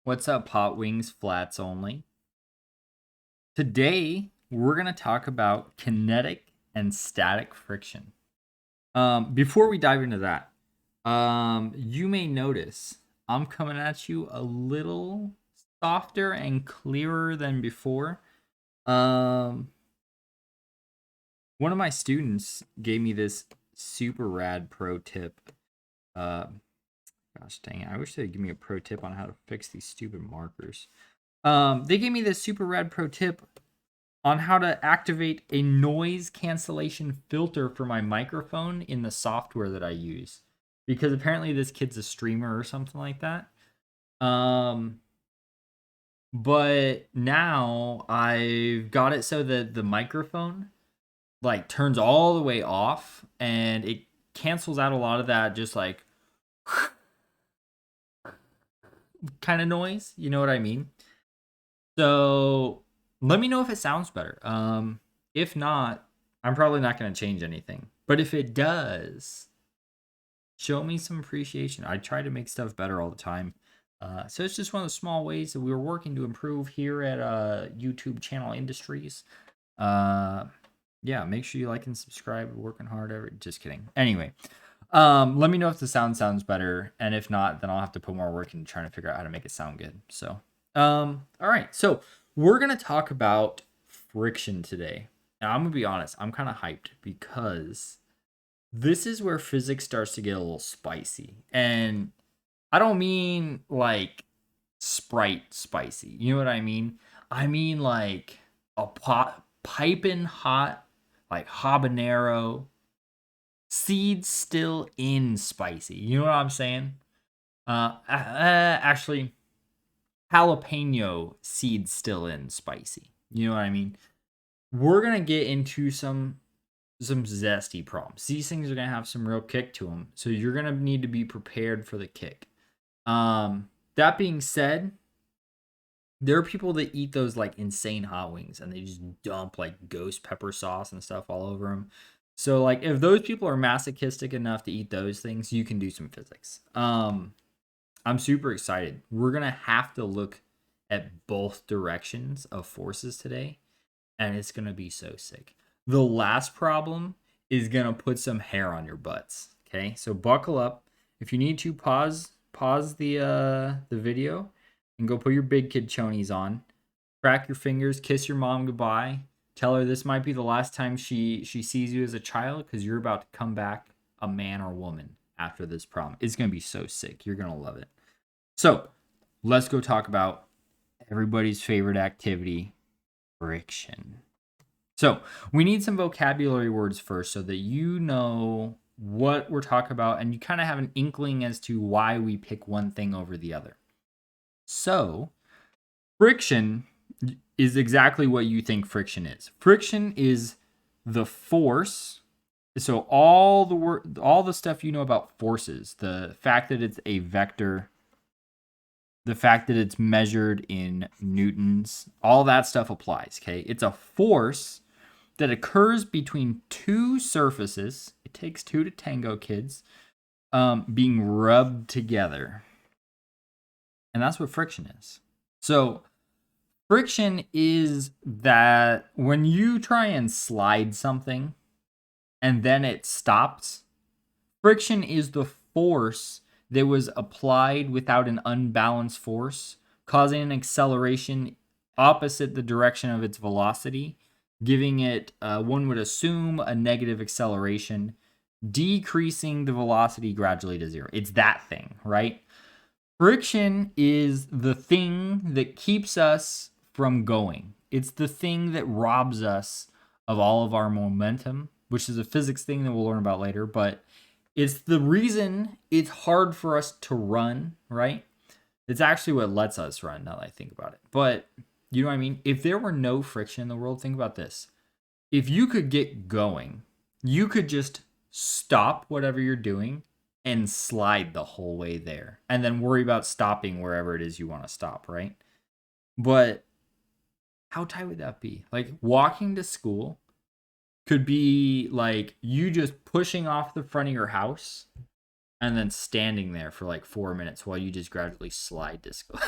What's up, hot wings, flats only? Today, we're going to talk about kinetic and static friction. Before we dive into that, you may notice I'm coming at you a little softer and clearer than before. Um, One of my students gave me this super rad pro tip. Uh, Gosh dang it, I wish they'd give me a pro tip on how to fix these stupid markers. They gave me this super rad pro tip on how to activate a noise cancellation filter for my microphone in the software that I use. Because apparently this kid's a streamer or something like that. But now I've got it so that the microphone like turns all the way off and it cancels out a lot of that just like kind of noise. You know what I mean? So let me know if it sounds better. If not, I'm probably not going to change anything. But if it does, show me some appreciation. I try to make stuff better all the time. So it's just one of the small ways that we're working to improve here at YouTube Channel Industries. Yeah, make sure you like and subscribe. We're working hard. Just kidding. Anyway, let me know if the sounds better, and if not, then I'll have to put more work into trying to figure out how to make it sound good. So, all right. So we're gonna talk about friction today. Now, I'm gonna be honest. I'm kind of hyped because this is where physics starts to get a little spicy, and I don't mean like Sprite spicy. You know what I mean? I mean like a piping hot, like habanero seeds still in spicy. You know what I'm saying? Actually, jalapeno seeds still in spicy. You know what I mean? We're gonna get into some zesty problems. These things are gonna have some real kick to them, so you're gonna need to be prepared for the kick. That being said, there are people that eat those like insane hot wings and they just dump like ghost pepper sauce and stuff all over them. So like if those people are masochistic enough to eat those things, you can do some physics. I'm super excited. We're going to have to look at both directions of forces today and it's going to be so sick. The last problem is going to put some hair on your butts, okay? So buckle up. If you need to pause the video and go put your big kid chonies on. Crack your fingers, kiss your mom goodbye. Tell her this might be the last time she sees you as a child because you're about to come back a man or woman after this problem. It's going to be so sick. You're going to love it. So let's go talk about everybody's favorite activity, friction. So we need some vocabulary words first so that you know what we're talking about and you kind of have an inkling as to why we pick one thing over the other. So friction is exactly what you think friction is. Friction is the force. So all the stuff you know about forces, the fact that it's a vector, the fact that it's measured in newtons, all that stuff applies, okay? It's a force that occurs between two surfaces. It takes two to tango, kids, being rubbed together. And that's what friction is. So friction is that when you try and slide something and then it stops, friction is the force that was applied without an unbalanced force, causing an acceleration opposite the direction of its velocity, giving it, one would assume, a negative acceleration, decreasing the velocity gradually to zero. It's that thing, right? Friction is the thing that keeps us from going. It's the thing that robs us of all of our momentum, which is a physics thing that we'll learn about later, but it's the reason it's hard for us to run, right? It's actually what lets us run, now that I think about it. But you know what I mean? If there were no friction in the world, think about this. If you could get going, you could just stop whatever you're doing and slide the whole way there and then worry about stopping wherever it is you want to stop, right? But how tight would that be? Like walking to school could be like you just pushing off the front of your house and then standing there for like 4 minutes while you just gradually slide to school.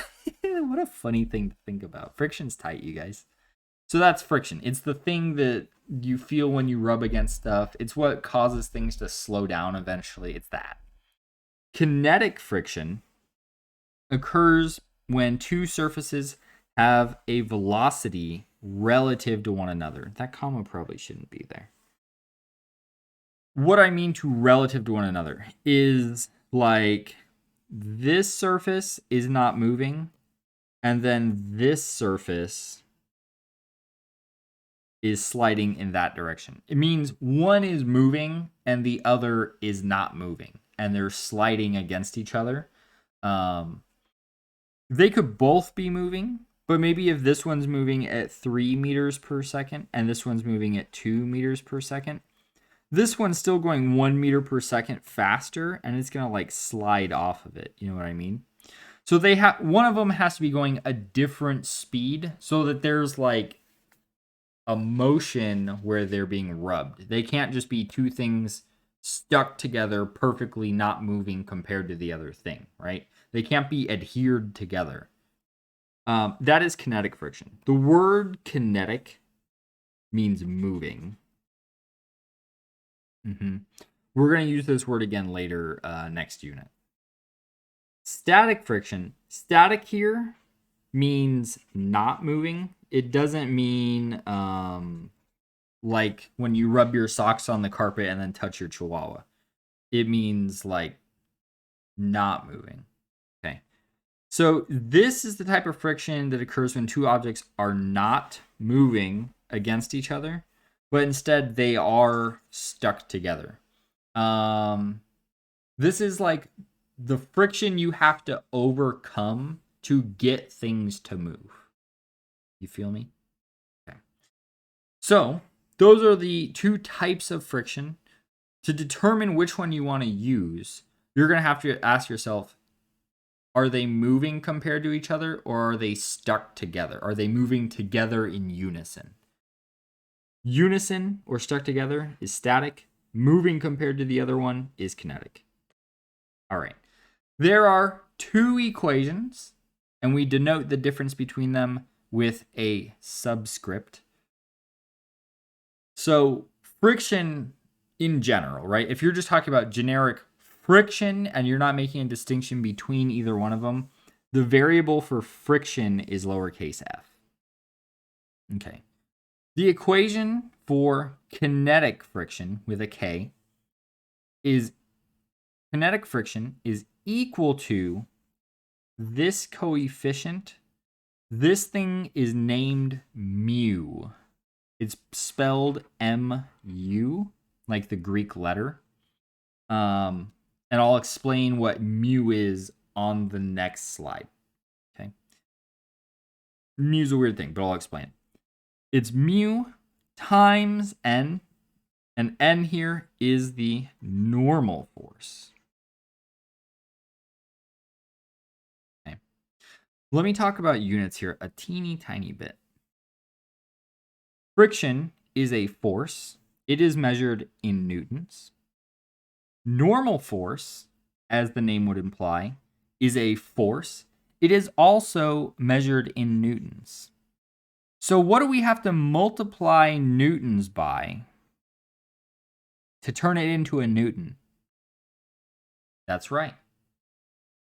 What a funny thing to think about. Friction's tight, you guys. So that's friction. It's the thing that you feel when you rub against stuff. It's what causes things to slow down eventually. It's that. Kinetic friction occurs when two surfaces have a velocity relative to one another. That comma probably shouldn't be there. What I mean to relative to one another is like this surface is not moving, and then this surface is sliding in that direction. It means one is moving and the other is not moving, and they're sliding against each other. They could both be moving, but maybe if this one's moving at 3 meters per second and this one's moving at 2 meters per second, this one's still going 1 meter per second faster, and it's gonna like slide off of it. You know what I mean? So they have one of them has to be going a different speed so that there's like a motion where they're being rubbed. They can't just be two things stuck together perfectly not moving compared to the other thing, right? They can't be adhered together. That is kinetic friction. The word kinetic means moving. We're going to use this word again later next unit. Static friction. Static here means not moving. It doesn't mean like when you rub your socks on the carpet and then touch your chihuahua. It means like not moving. Okay. So this is the type of friction that occurs when two objects are not moving against each other, but instead they are stuck together. This is like the friction you have to overcome to get things to move. You feel me? Okay. So those are the two types of friction. To determine which one you want to use, you're going to have to ask yourself, are they moving compared to each other, or are they stuck together? Are they moving together in unison? Unison or stuck together is static. Moving compared to the other one is kinetic. All right. There are two equations, and we denote the difference between them with a subscript. So friction in general, right? If you're just talking about generic friction and you're not making a distinction between either one of them, the variable for friction is lowercase f. Okay. The equation for kinetic friction with a K is kinetic friction is equal to this coefficient. This thing is named mu. It's spelled mu, like the Greek letter. And I'll explain what mu is on the next slide. Okay. Mu's a weird thing, but I'll explain it. It's mu times n, and n here is the normal force. Okay. Let me talk about units here a teeny tiny bit. Friction is a force. It is measured in newtons. Normal force, as the name would imply, is a force. It is also measured in newtons. So what do we have to multiply newtons by to turn it into a newton? That's right.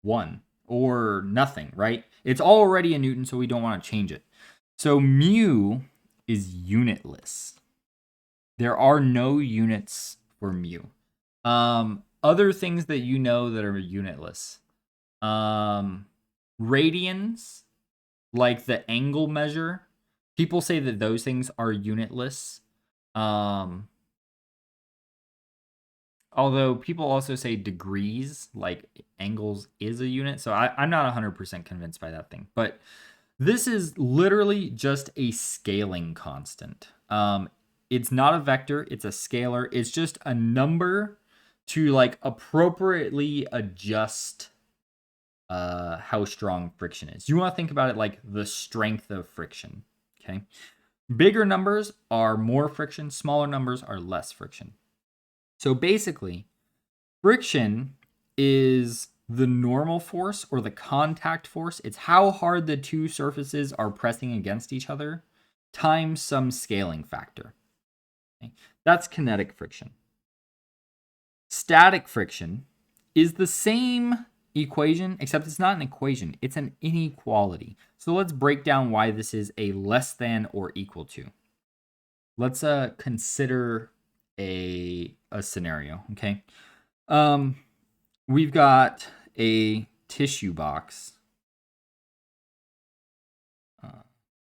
1 or nothing, right? It's already a newton, so we don't want to change it. So mu is unitless. There are no units for mu. Other things that you know that are unitless. Radians, like the angle measure, people say that those things are unitless. Although people also say degrees, like angles is a unit. So I'm not 100% convinced by that thing. But this is literally just a scaling constant. It's not a vector, it's a scalar. It's just a number to like appropriately adjust how strong friction is. You want to think about it like the strength of friction. Okay. Bigger numbers are more friction, smaller numbers are less friction. So basically, friction is the normal force or the contact force. It's how hard the two surfaces are pressing against each other times some scaling factor. Okay? That's kinetic friction. Static friction is the same equation, except it's not an equation. It's an inequality. So let's break down why this is a less than or equal to. Let's consider a scenario, okay? We've got a tissue box.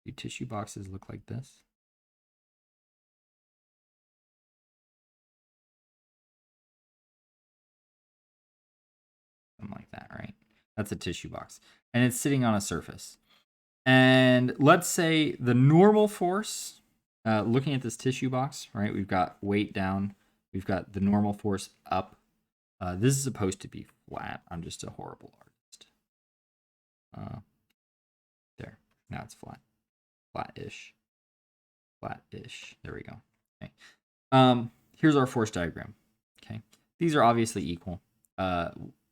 Do tissue boxes look like this? Something like that, right? That's a tissue box. And it's sitting on a surface. And let's say the normal force, looking at this tissue box, right? We've got weight down. We've got the normal force up. This is supposed to be flat. I'm just a horrible artist. There. Now it's flat. Flat-ish. Flat-ish. There we go. Okay. Here's our force diagram. Okay. These are obviously equal.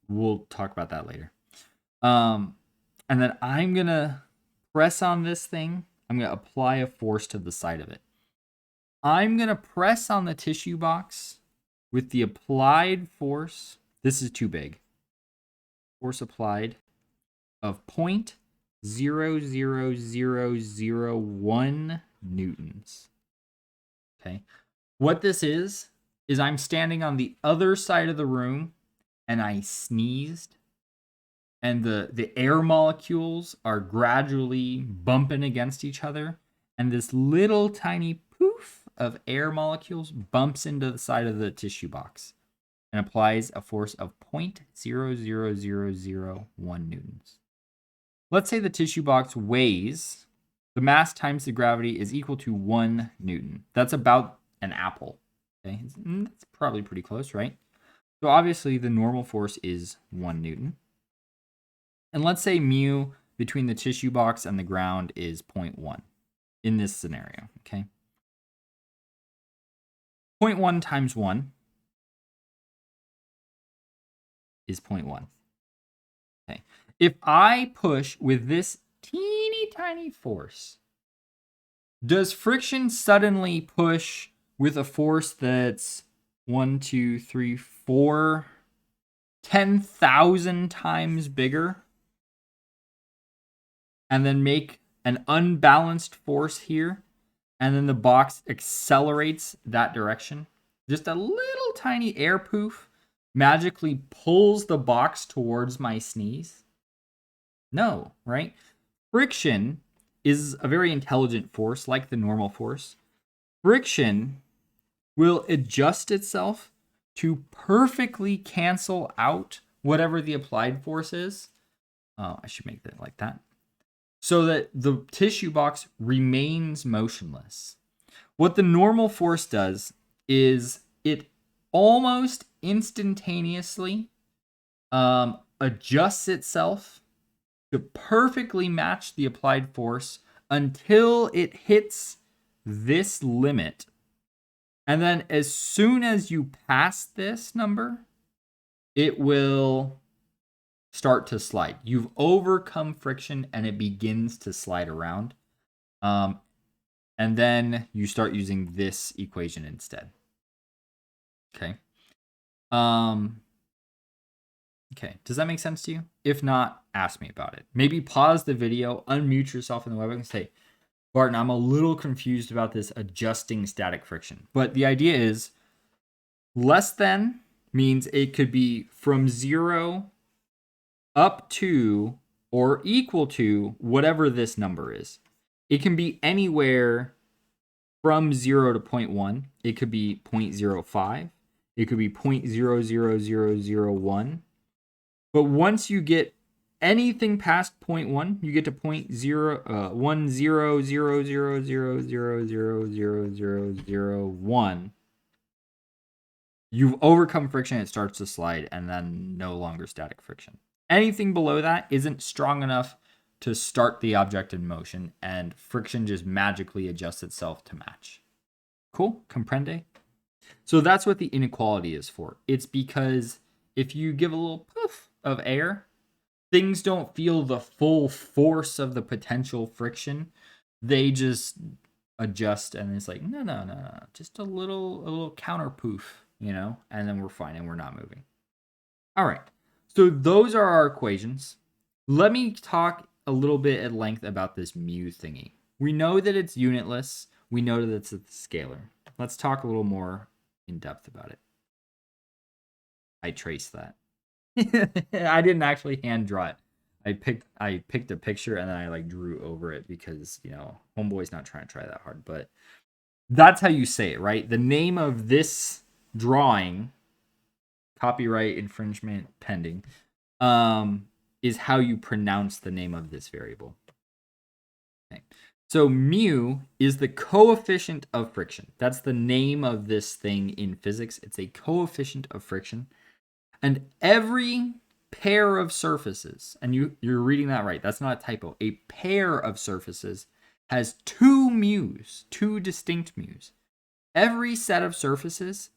We'll talk about that later. And then I'm going to press on this thing. I'm going to apply a force to the side of it. I'm going to press on the tissue box with the applied force. This is too big. Force applied of 0.00001 newtons. Okay. What this is I'm standing on the other side of the room and I sneezed, and the air molecules are gradually bumping against each other, and this little tiny poof of air molecules bumps into the side of the tissue box and applies a force of 0.00001 newtons. Let's say the tissue box weighs, the mass times the gravity is equal to 1 newton. That's about an apple. Okay, that's probably pretty close, right? So obviously the normal force is 1 newton. And let's say mu between the tissue box and the ground is 0.1 in this scenario, okay? 0.1 times 1 is 0.1. Okay. If I push with this teeny tiny force, does friction suddenly push with a force that's 1, 2, 3, 4, 10,000 times bigger, and then make an unbalanced force here, and then the box accelerates that direction? Just a little tiny air poof magically pulls the box towards my sneeze? No, right? Friction is a very intelligent force, like the normal force. Friction will adjust itself to perfectly cancel out whatever the applied force is. Oh, I should make that like that. So that the tissue box remains motionless. What the normal force does is it almost instantaneously adjusts itself to perfectly match the applied force until it hits this limit. And then as soon as you pass this number, it will start to slide. You've overcome friction and it begins to slide around. And then you start using this equation instead. Okay. Okay, does that make sense to you? If not, ask me about it. Maybe pause the video, unmute yourself in the webinar and say, Barton, I'm a little confused about this adjusting static friction. But the idea is less than means it could be from 0 up to or equal to whatever this number is. It can be anywhere from 0 to 0.1. It could be 0.05. It could be 0.00001. But once you get anything past 0.1, you get to 0.1000000000001. You've overcome friction, it starts to slide, and then no longer static friction. Anything below that isn't strong enough to start the object in motion, and friction just magically adjusts itself to match. Cool? Comprende? So that's what the inequality is for. It's because if you give a little poof of air, things don't feel the full force of the potential friction. They just adjust, and it's like, no, just a little counter poof, and then we're fine and we're not moving. All right. So those are our equations. Let me talk a little bit at length about this mu thingy. We know that it's unitless. We know that it's a scalar. Let's talk a little more in depth about it. I traced that. I didn't actually hand draw it. I picked a picture and then I drew over it because, homeboy's not trying to try that hard, but that's how you say it, right? The name of this drawing, copyright infringement pending, is how you pronounce the name of this variable. Okay. So mu is the coefficient of friction. That's the name of this thing in physics. It's a coefficient of friction. And every pair of surfaces, and you're reading that right, that's not a typo. A pair of surfaces has two mu's, two distinct mu's. Every set of surfaces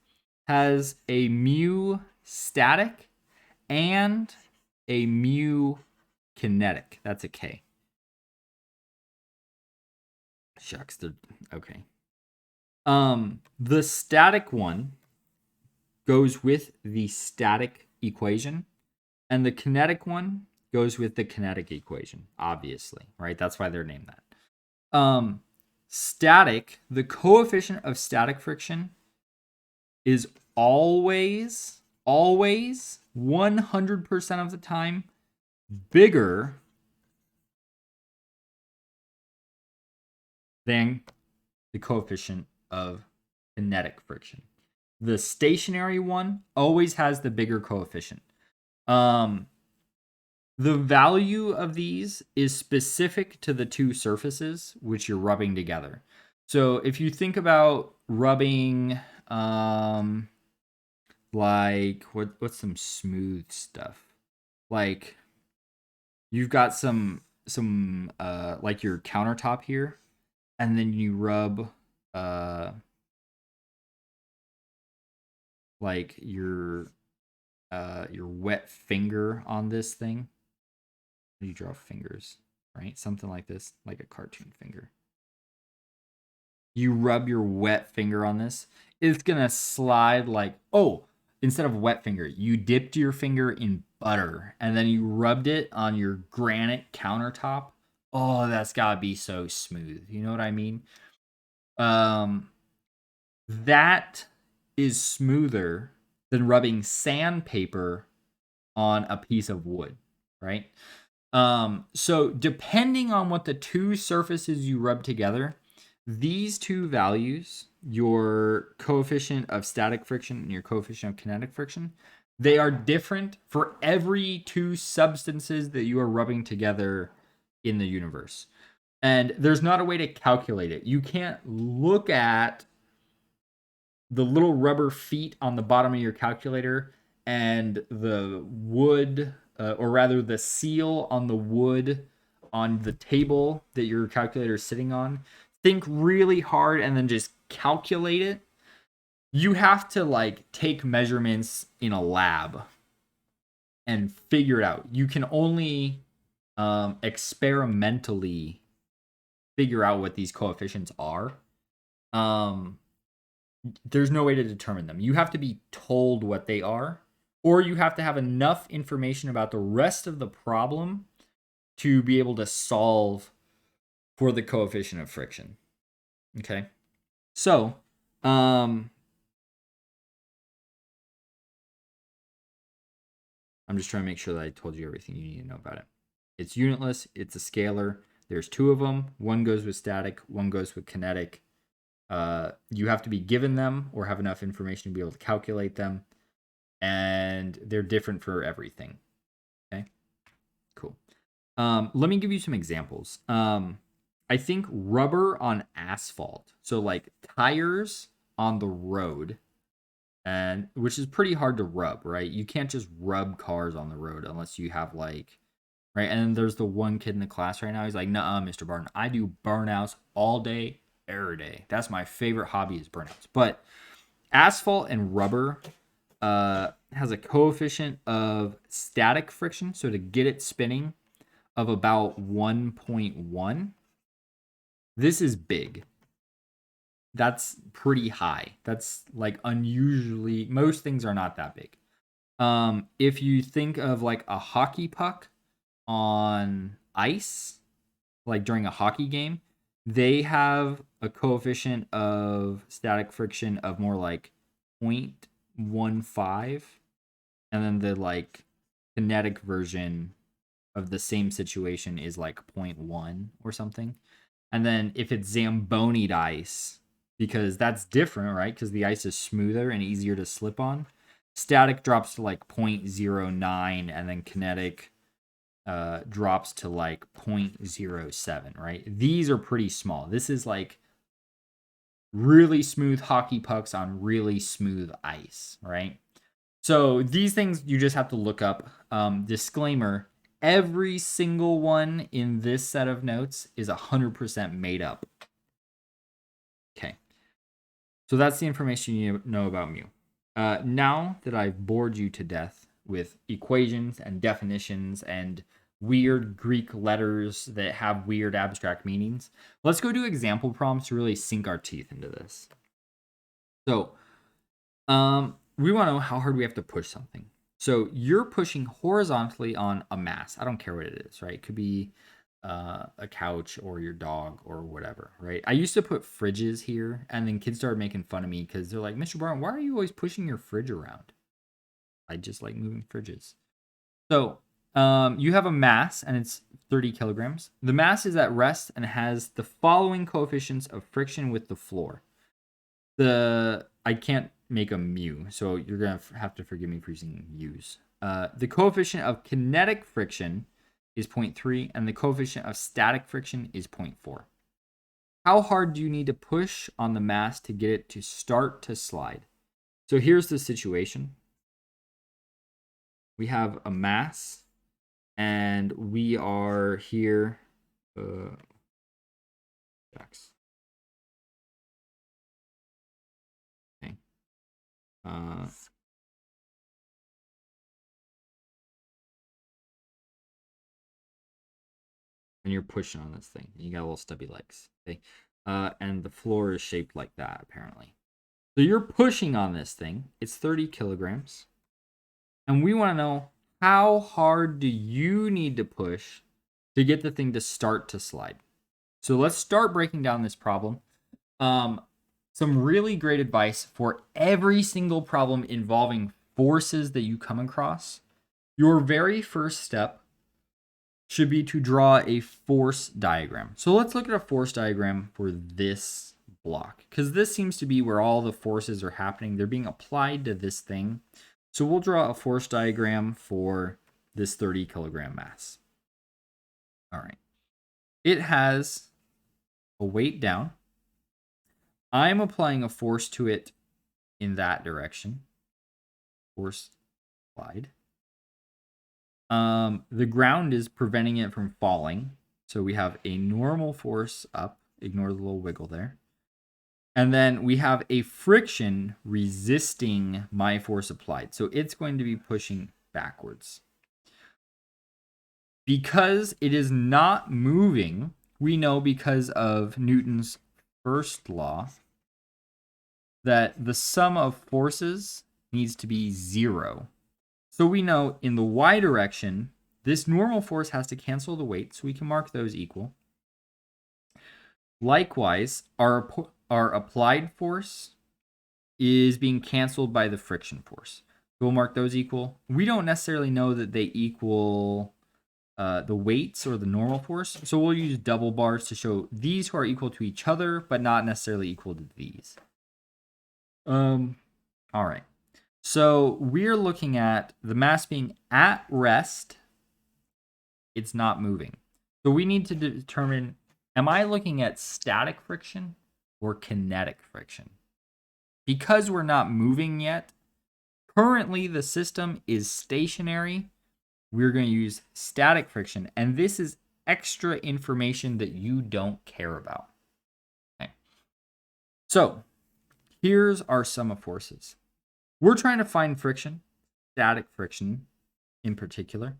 has a mu static and a mu kinetic. That's a K. Shucks. Okay. The static one goes with the static equation, and the kinetic one goes with the kinetic equation, obviously, right? That's why they're named that. Static, the coefficient of static friction is always 100% of the time bigger than the coefficient of kinetic friction. The stationary one always has the bigger coefficient. The value of these is specific to the two surfaces which you're rubbing together. So if you think about rubbing, what's some smooth stuff? Like you've got some like your countertop here, and then you rub like your wet finger on this thing. You draw fingers, right? Something like this, like a cartoon finger. You rub your wet finger on this, it's gonna slide instead of wet finger, you dipped your finger in butter and then you rubbed it on your granite countertop. Oh, that's gotta be so smooth. You know what I mean? That is smoother than rubbing sandpaper on a piece of wood, right? So depending on what the two surfaces you rub together, these two values, your coefficient of static friction and your coefficient of kinetic friction, they are different for every two substances that you are rubbing together in the universe. And there's not a way to calculate it. You can't look at the little rubber feet on the bottom of your calculator and the wood, or rather the seal on the wood on the table that your calculator is sitting on. Think really hard and then just calculate it. You have to take measurements in a lab and figure it out. You can only experimentally figure out what these coefficients are. There's no way to determine them. You have to be told what they are, or you have to have enough information about the rest of the problem to be able to solve for the coefficient of friction. Okay. So, I'm just trying to make sure that I told you everything you need to know about it. It's unitless. It's a scalar. There's two of them. One goes with static. One goes with kinetic. You have to be given them or have enough information to be able to calculate them. And they're different for everything. Okay, cool. Let me give you some examples. I think rubber on asphalt, so like tires on the road, and which is pretty hard to rub, right? You can't just rub cars on the road unless you have right. And then there's the one kid in the class right now. He's like, "Nuh-uh, Mr. Barton, I do burnouts all day, every day. That's my favorite hobby is burnouts." But asphalt and rubber has a coefficient of static friction, so to get it spinning, of about 1.1. This is big. That's pretty high. That's like unusually, most things are not that big. If you think of like a hockey puck on ice, like during a hockey game, they have a coefficient of static friction of more like 0.15, and then the like kinetic version of the same situation is like 0.1 or something. And then if it's Zamboni'd ice, because that's different, right? Because the ice is smoother and easier to slip on, static drops to like 0.09, and then kinetic drops to like 0.07, right? These are pretty small. This is like really smooth hockey pucks on really smooth ice, right? So these things you just have to look up. Disclaimer, every single one in this set of notes is 100% made up. Okay. So that's the information you need to know about mu. Now that I've bored you to death with equations and definitions and weird Greek letters that have weird abstract meanings, let's go do example problems to really sink our teeth into this. So, we want to know how hard we have to push something. So you're pushing horizontally on a mass. I don't care what it is, right? It could be a couch or your dog or whatever, right? I used to put fridges here, and then kids started making fun of me because they're like, Mr. Barton, why are you always pushing your fridge around? I just like moving fridges. So you have a mass, and it's 30 kilograms. The mass is at rest and has the following coefficients of friction with the floor. I can't make a mu, so you're going to have to forgive me for using u's. The coefficient of kinetic friction is 0.3, and the coefficient of static friction is 0.4. How hard do you need to push on the mass to get it to start to slide? So here's the situation. We have a mass, and we are here. X. Okay. And you're pushing on this thing. You got little stubby legs. Okay. And the floor is shaped like that, apparently. So you're pushing on this thing. It's 30 kilograms. And we want to know, how hard do you need to push to get the thing to start to slide? So let's start breaking down this problem. Some really great advice for every single problem involving forces that you come across. Your very first step should be to draw a force diagram. So let's look at a force diagram for this block, because this seems to be where all the forces are happening. They're being applied to this thing. So we'll draw a force diagram for this 30 kilogram mass. All right. It has a weight down. I'm applying a force to it in that direction. Force applied. The ground is preventing it from falling. So we have a normal force up. Ignore the little wiggle there. And then we have a friction resisting my force applied. So it's going to be pushing backwards. Because it is not moving, we know because of Newton's first law that the sum of forces needs to be 0. So we know in the y direction, this normal force has to cancel the weight, so we can mark those equal. Likewise, our applied force is being canceled by the friction force. So we'll mark those equal. We don't necessarily know that they equal the weights or the normal force, so we'll use double bars to show these who are equal to each other, but not necessarily equal to these. All right. So we're looking at the mass being at rest. It's not moving. So we need to determine, am I looking at static friction or kinetic friction? Because we're not moving yet, currently the system is stationary. We're going to use static friction, and this is extra information that you don't care about. Okay. So here's our sum of forces. We're trying to find friction, static friction in particular.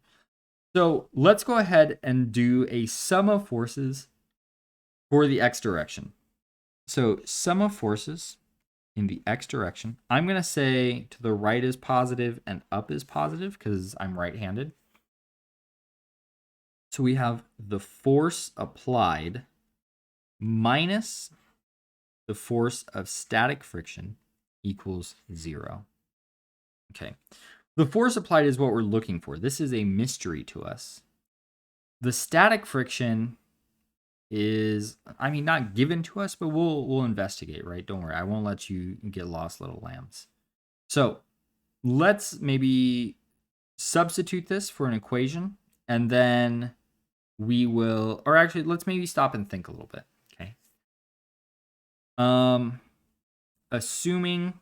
So let's go ahead and do a sum of forces for the x direction. So sum of forces in the x direction. I'm going to say to the right is positive and up is positive because I'm right-handed. So we have the force applied minus the force of static friction equals 0. Okay. The force applied is what we're looking for. This is a mystery to us. The static friction is, I mean, not given to us, but we'll investigate, right? Don't worry. I won't let you get lost, little lambs. So let's maybe substitute this for an equation, and then we will, or actually, let's maybe stop and think a little bit. Okay. Assuming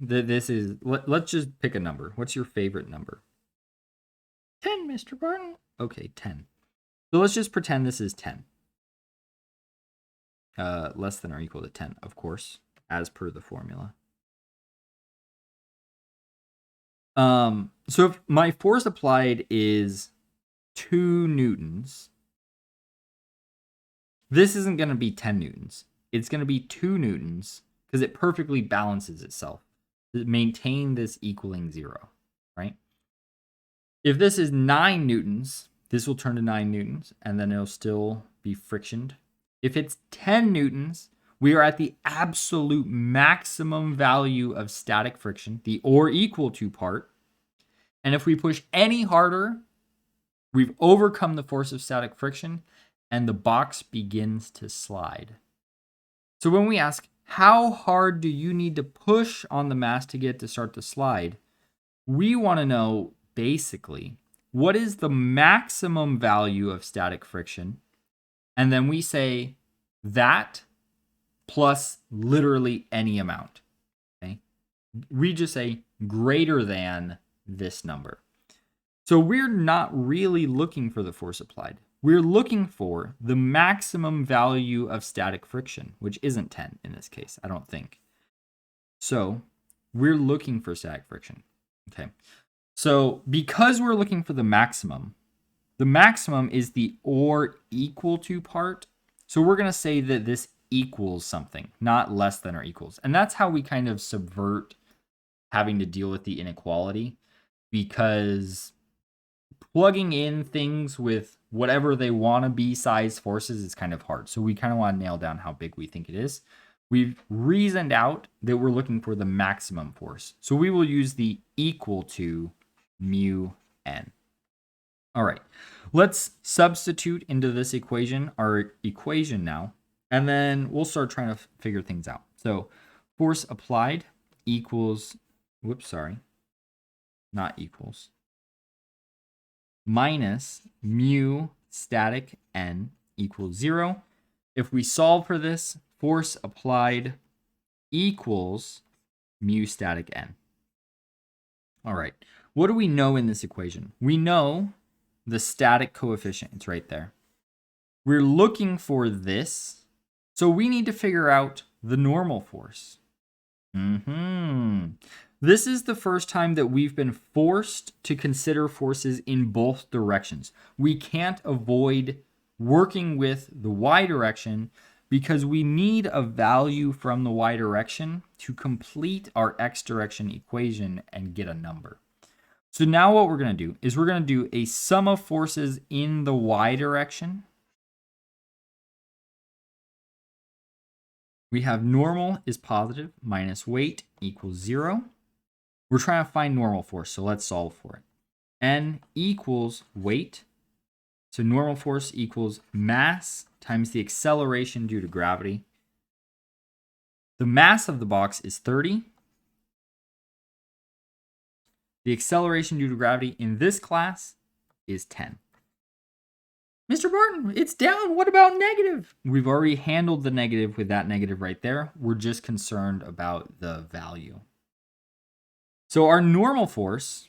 that this is, let's just pick a number. What's your favorite number? 10, Mr. Barton. Okay, 10. So let's just pretend this is 10. Less than or equal to 10, of course, as per the formula. So if my force applied is 2 newtons, this isn't going to be 10 newtons. It's going to be 2 newtons because it perfectly balances itself to maintain this equaling 0, right? If this is 9 newtons, this will turn to 9 newtons, and then it'll still be frictioned. If it's 10 newtons, we are at the absolute maximum value of static friction, the or equal to part. And if we push any harder, we've overcome the force of static friction, and the box begins to slide. So when we ask, how hard do you need to push on the mass to get it to start to slide? We want to know, basically, what is the maximum value of static friction? And then we say that plus literally any amount. Okay? We just say greater than this number. So we're not really looking for the force applied. We're looking for the maximum value of static friction, which isn't 10 in this case, I don't think. So we're looking for static friction. Okay. So because we're looking for the maximum is the or equal to part. So we're going to say that this equals something, not less than or equals. And that's how we kind of subvert having to deal with the inequality, because plugging in things with whatever they want to be size forces is kind of hard. So we kind of want to nail down how big we think it is. We've reasoned out that we're looking for the maximum force. So we will use the equal to mu n. All right, let's substitute into this equation, our equation now, and then we'll start trying to figure things out. So force applied equals, minus mu static n equals 0. If we solve for this, force applied equals mu static n. All right, what do we know in this equation? We know the static coefficient. It's right there. We're looking for this, so we need to figure out the normal force. This is the first time that we've been forced to consider forces in both directions. We can't avoid working with the y direction because we need a value from the y direction to complete our x direction equation and get a number. So now what we're going to do is we're going to do a sum of forces in the y direction. We have normal is positive minus weight equals 0. We're trying to find normal force, so let's solve for it. N equals weight. So normal force equals mass times the acceleration due to gravity. The mass of the box is 30. The acceleration due to gravity in this class is 10. Mr. Barton, it's down. What about negative? We've already handled the negative with that negative right there. We're just concerned about the value. So our normal force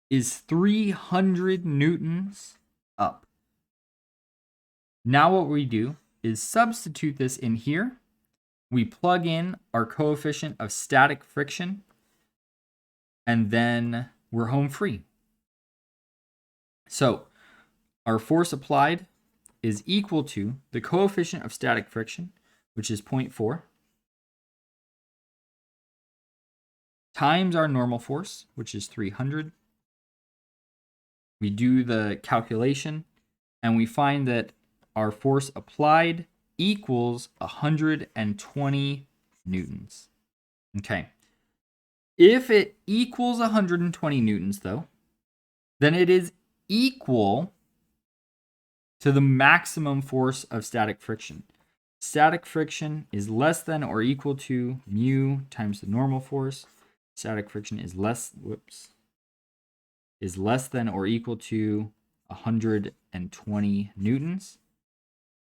is 300 newtons up. Now what we do is substitute this in here. We plug in our coefficient of static friction, and then we're home free. So our force applied is equal to the coefficient of static friction, which is 0.4, times our normal force, which is 300. We do the calculation, and we find that our force applied equals 120 newtons. Okay. If it equals 120 newtons, though, then it is equal to the maximum force of static friction. Static friction is less than or equal to mu times the normal force. Static friction is less than or equal to 120 newtons.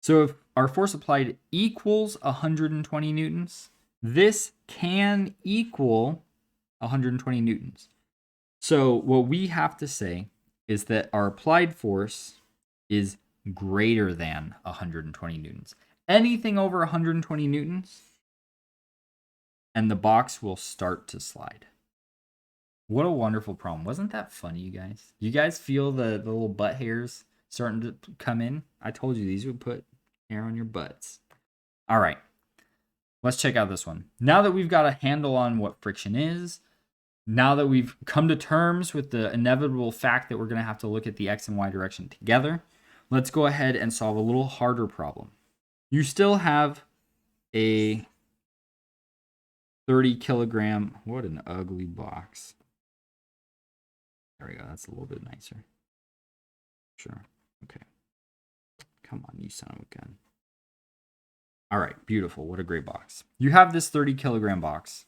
So if our force applied equals 120 newtons, this can equal 120 newtons. So what we have to say is that our applied force is greater than 120 newtons. Anything over 120 newtons, and the box will start to slide. What a wonderful problem. Wasn't that funny, you guys? You guys feel the little butt hairs starting to come in? I told you these would put hair on your butts. All right. Let's check out this one. Now that we've got a handle on what friction is, now that we've come to terms with the inevitable fact that we're going to have to look at the x and y direction together, let's go ahead and solve a little harder problem. You still have a 30 kilogram, what an ugly box. There we go, that's a little bit nicer. Sure, okay. Come on, you son of a gun. All right, beautiful, what a great box. You have this 30 kilogram box,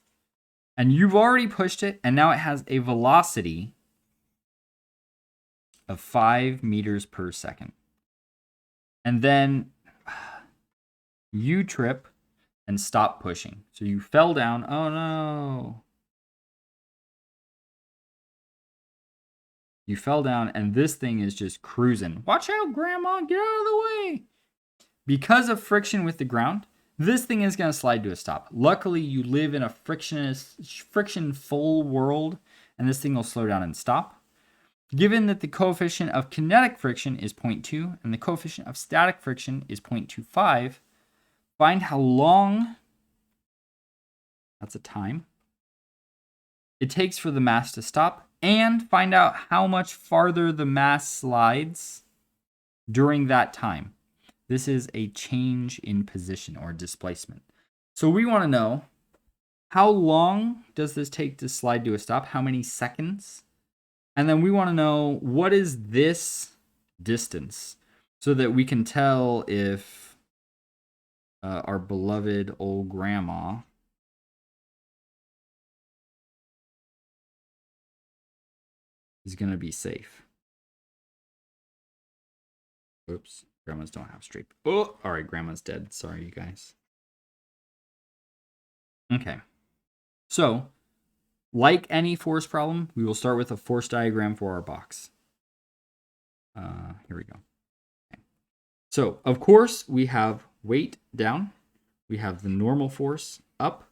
and you've already pushed it, and now it has a velocity of 5 meters per second. And then you trip and stop pushing. So you fell down. Oh no. You fell down, and this thing is just cruising. Watch out, Grandma, get out of the way. Because of friction with the ground, this thing is going to slide to a stop. Luckily, you live in a friction-full world, and this thing will slow down and stop. Given that the coefficient of kinetic friction is 0.2 and the coefficient of static friction is 0.25, find how long, that's a time, it takes for the mass to stop, and find out how much farther the mass slides during that time. This is a change in position or displacement. So we want to know, how long does this take to slide to a stop? How many seconds? And then we want to know, what is this distance? So that we can tell if our beloved old grandma is going to be safe. Oops, grandmas don't have straight. Oh, all right, grandma's dead. Sorry, you guys. Okay, so like any force problem, we will start with a force diagram for our box. Here we go. Okay. So, of course, we have weight down. We have the normal force up.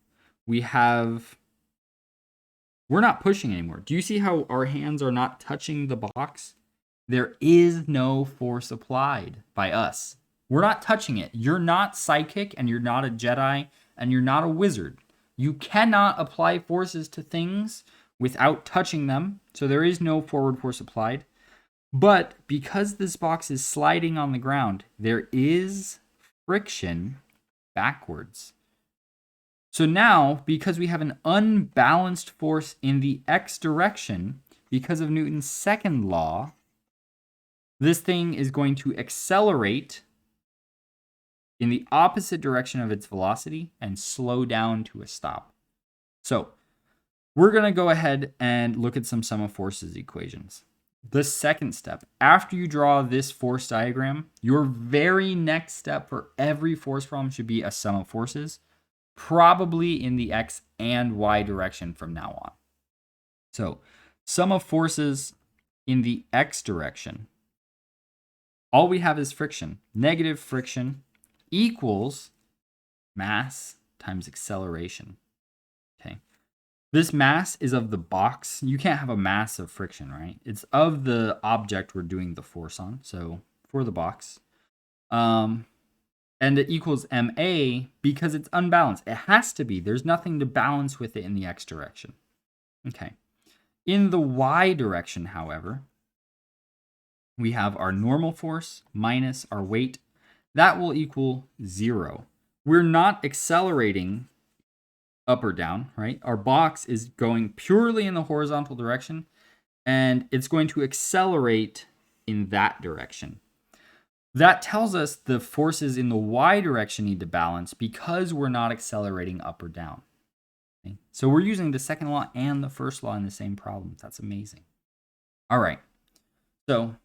We're not pushing anymore. Do you see how our hands are not touching the box? There is no force applied by us. We're not touching it. You're not psychic, and you're not a Jedi, and you're not a wizard. You cannot apply forces to things without touching them, so there is no forward force applied. But because this box is sliding on the ground, there is friction backwards. So now, because we have an unbalanced force in the x direction, because of Newton's second law, this thing is going to accelerate in the opposite direction of its velocity and slow down to a stop. So we're going to go ahead and look at some sum of forces equations. The second step, after you draw this force diagram, your very next step for every force problem should be a sum of forces, probably in the x and y direction from now on. So sum of forces in the x direction, all we have is friction. Negative friction equals mass times acceleration. Okay. This mass is of the box. You can't have a mass of friction, right? It's of the object we're doing the force on. So for the box. And it equals ma because it's unbalanced. It has to be. There's nothing to balance with it in the x direction. Okay. In the y direction, however, we have our normal force minus our weight. That will equal 0. We're not accelerating up or down, right? Our box is going purely in the horizontal direction, and it's going to accelerate in that direction. That tells us the forces in the y direction need to balance because we're not accelerating up or down. Okay? So we're using the second law and the first law in the same problem. That's amazing. All right. So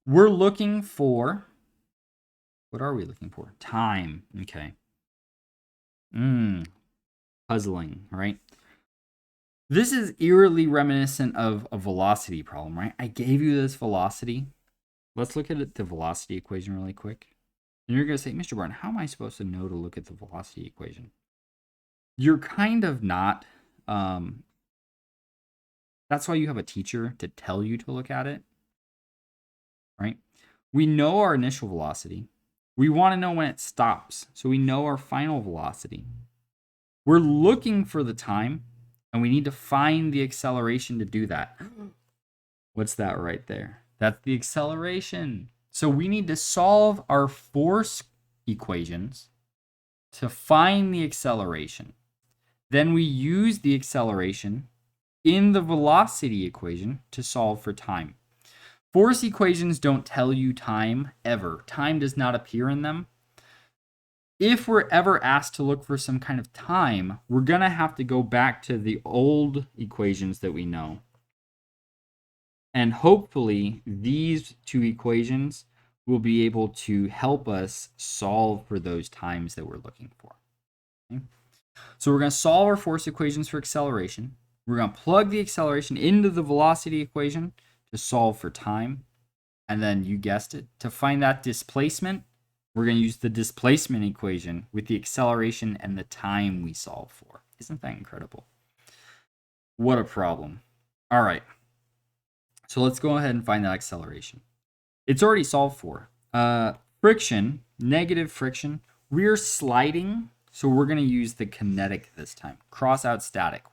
we're looking for, what are we looking for? Time. Okay. Puzzling, right? This is eerily reminiscent of a velocity problem, right? I gave you this velocity. Let's look at the velocity equation really quick. And you're going to say, Mr. Barton, how am I supposed to know to look at the velocity equation? You're kind of not. That's why you have a teacher to tell you to look at it, right? We know our initial velocity. We want to know when it stops. So we know our final velocity. We're looking for the time, and we need to find the acceleration to do that. What's that right there? That's the acceleration. So we need to solve our force equations to find the acceleration. Then we use the acceleration in the velocity equation to solve for time. Force equations don't tell you time ever. Time does not appear in them. If we're ever asked to look for some kind of time, we're going to have to go back to the old equations that we know. And hopefully, these two equations will be able to help us solve for those times that we're looking for. Okay? So we're going to solve our force equations for acceleration. We're going to plug the acceleration into the velocity equation to solve for time. And then you guessed it, to find that displacement, we're going to use the displacement equation with the acceleration and the time we solve for. Isn't that incredible? What a problem. All right. So let's go ahead and find that acceleration. It's already solved for. Friction, negative friction. We're sliding, so we're going to use the kinetic this time. Cross out static.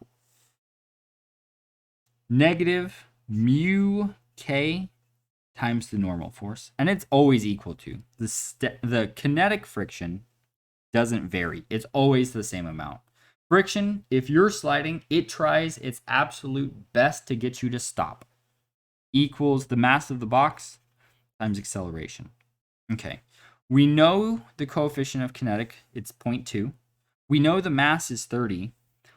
Negative mu k times the normal force. And it's always equal to. The kinetic friction doesn't vary. It's always the same amount. Friction, if you're sliding, it tries its absolute best to get you to stop. Equals the mass of the box times acceleration. Okay. We know the coefficient of kinetic, it's 0.2. We know the mass is 30.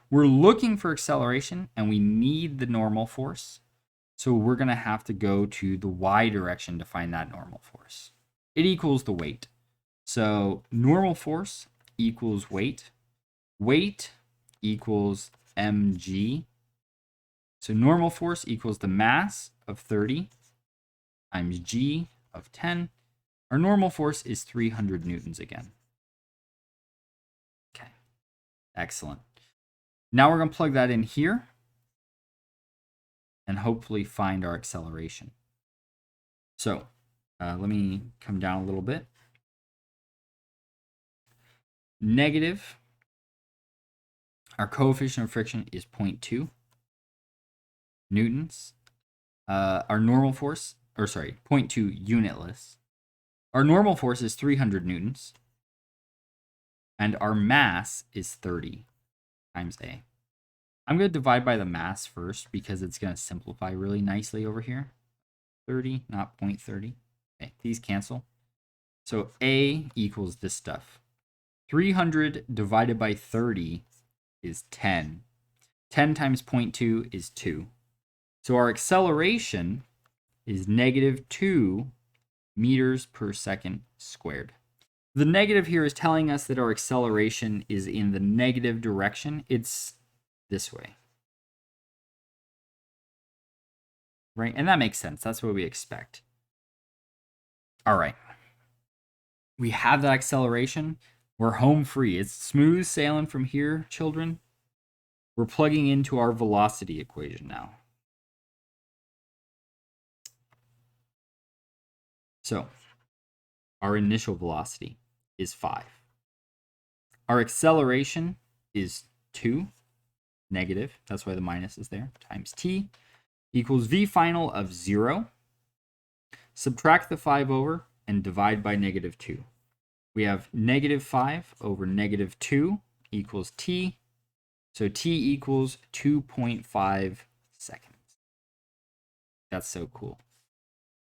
We're looking for acceleration, and we need the normal force. So we're going to have to go to the y direction to find that normal force. It equals the weight. So normal force equals weight. Weight equals mg. So normal force equals the mass of 30 times g of 10. Our normal force is 300 newtons again. Okay, excellent. Now we're going to plug that in here and hopefully find our acceleration. So let me come down a little bit. Negative. Our coefficient of friction is 0.2 newtons. Our normal force, 0.2 unitless. Our normal force is 300 newtons. And our mass is 30 times A. I'm going to divide by the mass first because it's going to simplify really nicely over here. 30, not 0.30. Okay, these cancel. So A equals this stuff. 300 divided by 30 is 10. 10 times 0.2 is 2. So our acceleration is negative 2 meters per second squared. The negative here is telling us that our acceleration is in the negative direction. It's this way. Right? And that makes sense. That's what we expect. All right. We have that acceleration. We're home free. It's smooth sailing from here, children. We're plugging into our velocity equation now. So, our initial velocity is 5. Our acceleration is 2, negative, that's why the minus is there, times t, equals v final of 0. Subtract the 5 over and divide by negative 2. We have negative 5 over negative 2 equals t. So t equals 2.5 seconds. That's so cool.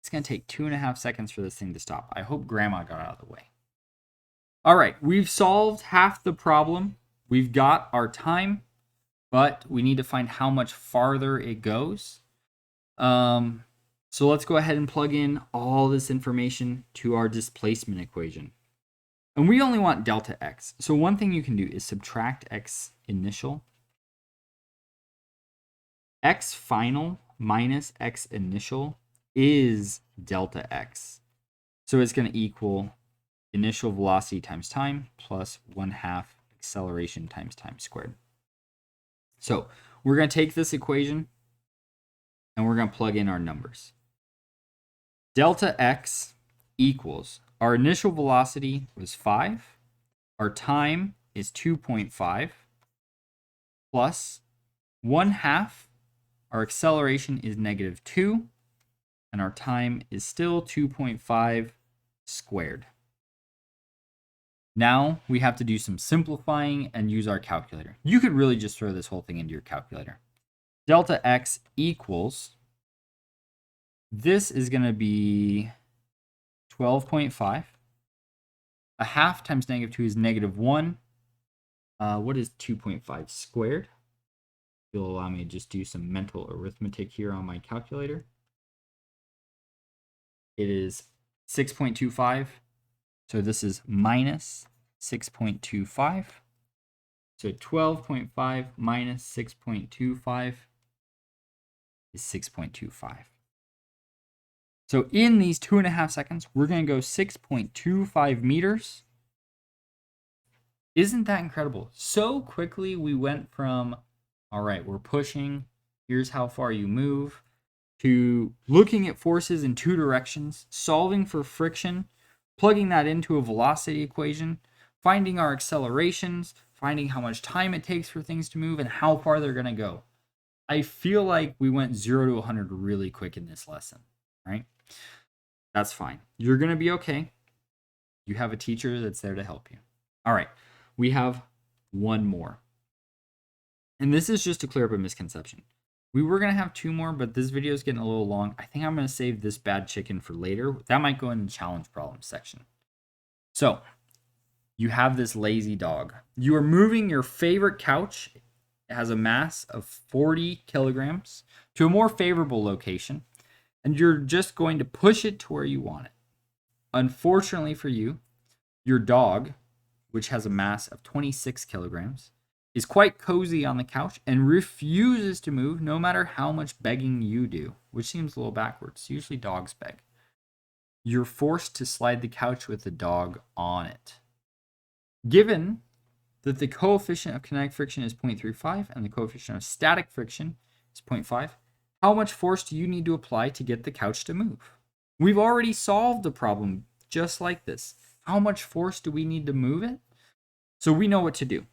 It's going to take 2.5 seconds for this thing to stop. I hope grandma got out of the way. All right, we've solved half the problem. We've got our time, but we need to find how much farther it goes. So let's go ahead and plug in all this information to our displacement equation. And we only want delta x. So one thing you can do is subtract x initial. X final minus x initial is delta x. So it's going to equal initial velocity times time plus 1/2 acceleration times time squared. So we're going to take this equation and we're going to plug in our numbers. Delta x equals, our initial velocity was 5, our time is 2.5, plus 1/2, our acceleration is negative 2, and our time is still 2.5 squared. Now we have to do some simplifying and use our calculator. You could really just throw this whole thing into your calculator. Delta x equals, this is going to be 12.5. 1/2 times negative 2 is negative 1. What is 2.5 squared? You'll allow me to just do some mental arithmetic here on my calculator. It is 6.25. So this is minus 6.25. So 12.5 minus 6.25 is 6.25. So in these 2.5 seconds, we're going to go 6.25 meters. Isn't that incredible? So quickly we went from, all right, we're pushing, here's how far you move, to looking at forces in 2 directions, solving for friction, plugging that into a velocity equation, finding our accelerations, finding how much time it takes for things to move, and how far they're going to go. I feel like we went 0 to 100 really quick in this lesson, right? That's fine. You're going to be okay. You have a teacher that's there to help you. All right, we have one more. And this is just to clear up a misconception. We were going to have 2 more, but this video is getting a little long. I think I'm going to save this bad chicken for later. That might go in the challenge problems section. So, you have this lazy dog. You are moving your favorite couch. It has a mass of 40 kilograms to a more favorable location, and you're just going to push it to where you want it. Unfortunately for you, your dog, which has a mass of 26 kilograms, is quite cozy on the couch and refuses to move no matter how much begging you do, which seems a little backwards. Usually dogs beg. You're forced to slide the couch with the dog on it. Given that the coefficient of kinetic friction is 0.35 and the coefficient of static friction is 0.5, how much force do you need to apply to get the couch to move? We've already solved the problem just like this. How much force do we need to move it? So we know what to do.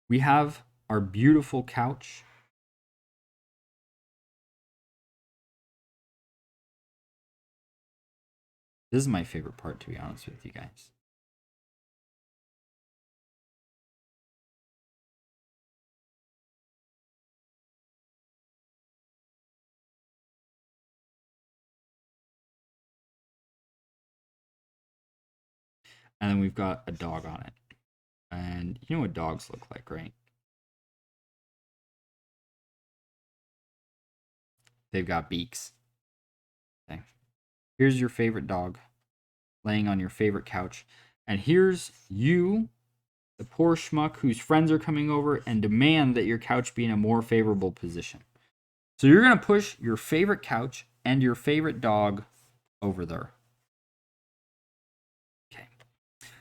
We have our beautiful couch. This is my favorite part, to be honest with you guys. And then we've got a dog on it. And you know what dogs look like, right? They've got beaks. Okay. Here's your favorite dog laying on your favorite couch. And here's you, the poor schmuck whose friends are coming over and demand that your couch be in a more favorable position. So you're going to push your favorite couch and your favorite dog over there. Okay.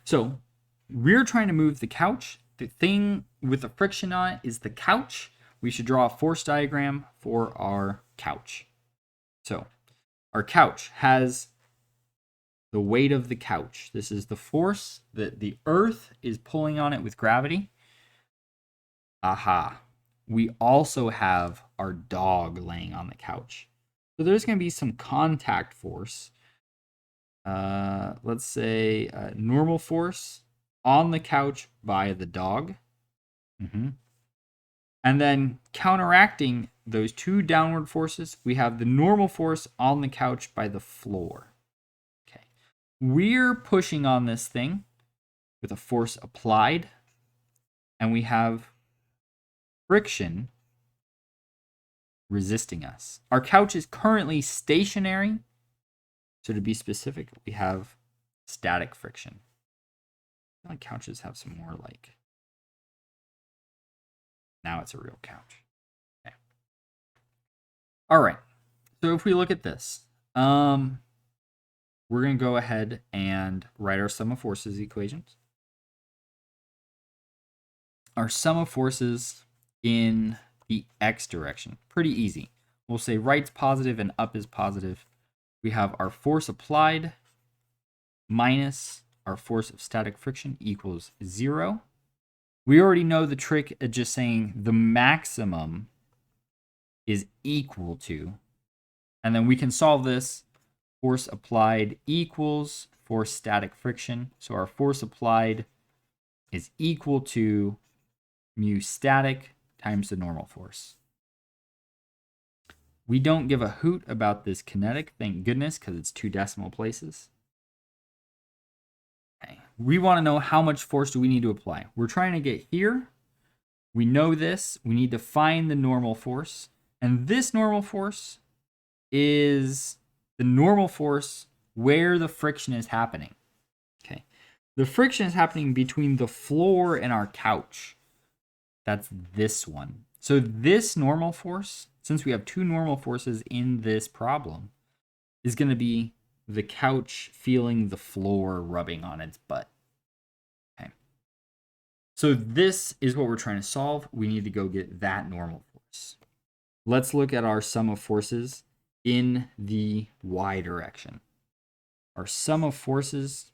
So we're trying to move the couch. The thing with the friction on it is the couch. We should draw a force diagram for our couch. So our couch has the weight of the couch. This is the force that the earth is pulling on it with gravity. Aha. We also have our dog laying on the couch. So there's going to be some contact force. Let's say normal force on the couch by the dog. And then counteracting those two downward forces, we have the normal force on the couch by the floor. Okay. We're pushing on this thing with a force applied, and we have friction resisting us. Our couch is currently stationary. So to be specific, we have static friction. I feel like couches have some more like... Now it's a real couch. Okay. All right. So if we look at this, we're going to go ahead and write our sum of forces equations. Our sum of forces in the x direction. Pretty easy. We'll say right's positive and up is positive. We have our force applied minus our force of static friction equals 0. We already know the trick at just saying the maximum is equal to, and then we can solve this. Force applied equals force static friction. So our force applied is equal to mu static times the normal force. We don't give a hoot about this kinetic, thank goodness, because it's 2 decimal places. Okay. We want to know how much force do we need to apply. We're trying to get here. We know this. We need to find the normal force. And this normal force is the normal force where the friction is happening. Okay. The friction is happening between the floor and our couch. That's this one. So this normal force, since we have 2 normal forces in this problem, is going to be the couch feeling the floor rubbing on its butt. Okay. So this is what we're trying to solve. We need to go get that normal force. Let's look at our sum of forces in the y direction. Our sum of forces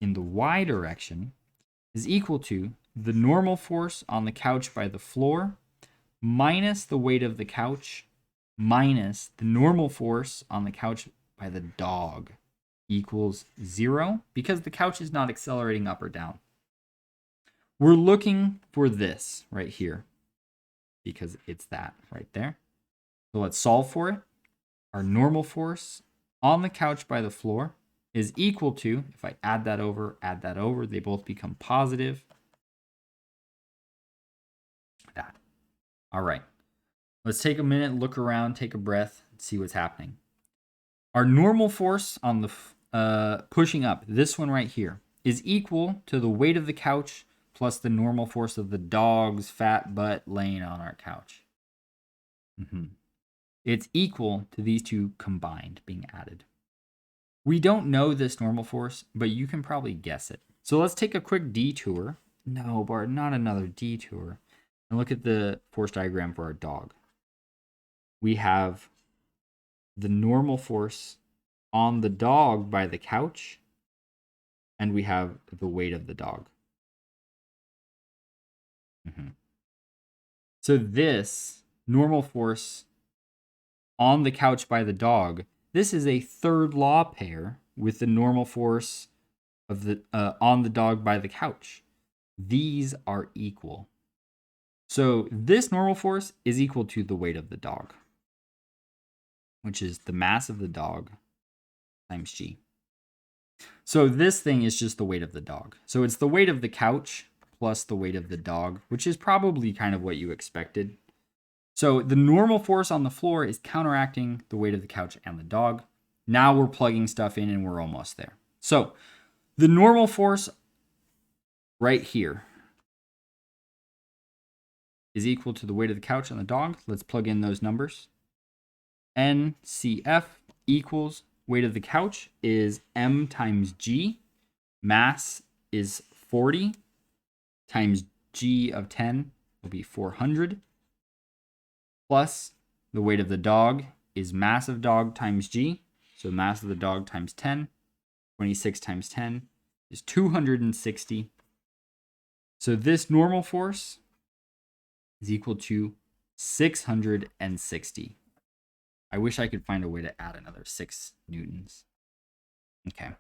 in the y direction is equal to the normal force on the couch by the floor minus the weight of the couch minus the normal force on the couch by the dog equals 0 because the couch is not accelerating up or down. We're looking for this right here because it's that right there. So let's solve for it. Our normal force on the couch by the floor is equal to, if I add that over, they both become positive. That. All right. Let's take a minute, look around, take a breath, and see what's happening. Our normal force on the pushing up, this one right here, is equal to the weight of the couch plus the normal force of the dog's fat butt laying on our couch. It's equal to these two combined being added. We don't know this normal force, but you can probably guess it. So let's take a quick detour. No, Bart, not another detour. And look at the force diagram for our dog. We have the normal force on the dog by the couch, and we have the weight of the dog. So this normal force on the couch by the dog, this is a third law pair with the normal force of the on the dog by the couch. These are equal. So this normal force is equal to the weight of the dog, which is the mass of the dog times g. So this thing is just the weight of the dog. So it's the weight of the couch plus the weight of the dog, which is probably kind of what you expected. So the normal force on the floor is counteracting the weight of the couch and the dog. Now we're plugging stuff in and we're almost there. So the normal force right here is equal to the weight of the couch and the dog. Let's plug in those numbers. NCF equals weight of the couch is M times G. Mass is 40 times g of 10 will be 400, plus the weight of the dog is mass of dog times g. So mass of the dog times 10, 26 times 10 is 260. So this normal force is equal to 660. I wish I could find a way to add another 6 newtons. Okay.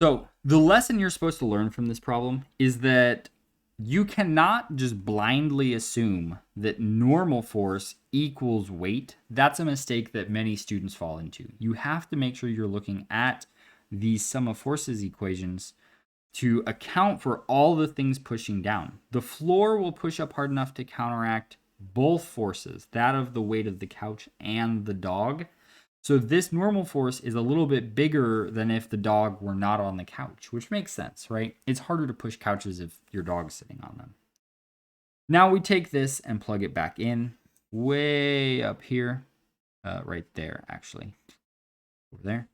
So the lesson you're supposed to learn from this problem is that you cannot just blindly assume that normal force equals weight. That's a mistake that many students fall into. You have to make sure you're looking at these sum of forces equations to account for all the things pushing down. The floor will push up hard enough to counteract both forces, that of the weight of the couch and the dog. So this normal force is a little bit bigger than if the dog were not on the couch, which makes sense, right? It's harder to push couches if your dog's sitting on them. Now we take this and plug it back in way up here, right there, actually, over there.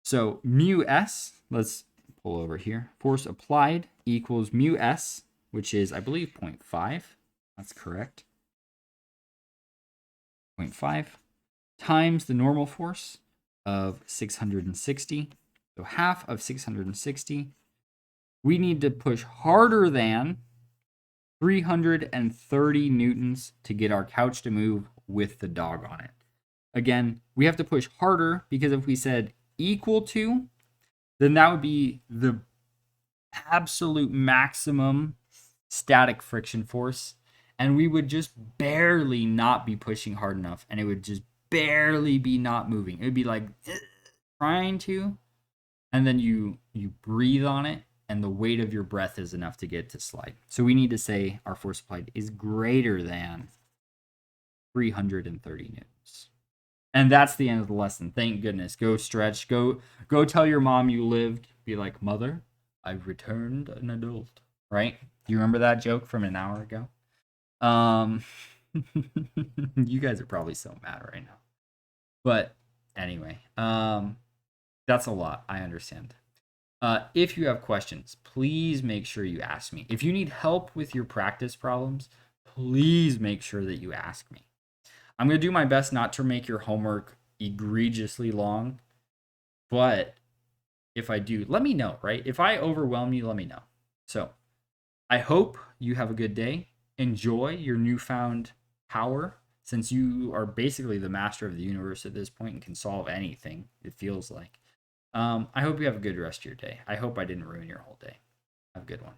So mu s, let's pull over here. Force applied equals mu s, which is, I believe, 0.5. That's correct. 0.5 times the normal force of 660. So half of 660. We need to push harder than 330 newtons to get our couch to move with the dog on it. Again, we have to push harder because if we said equal to, then that would be the absolute maximum static friction force. And we would just barely not be pushing hard enough. And it would just barely be not moving. It would be like trying to. And then you breathe on it. And the weight of your breath is enough to get it to slide. So we need to say our force applied is greater than 330 newtons. And that's the end of the lesson. Thank goodness. Go stretch. Go tell your mom you lived. Be like, Mother, I've returned an adult. Right? Do you remember that joke from an hour ago? You guys are probably so mad right now. But anyway, that's a lot. I understand. If you have questions, please make sure you ask me. If you need help with your practice problems, please make sure that you ask me. I'm going to do my best not to make your homework egregiously long, but if I do, let me know, right? If I overwhelm you, let me know. So I hope you have a good day. Enjoy your newfound power, since you are basically the master of the universe at this point and can solve anything, it feels like. I hope you have a good rest of your day. I hope I didn't ruin your whole day. Have a good one.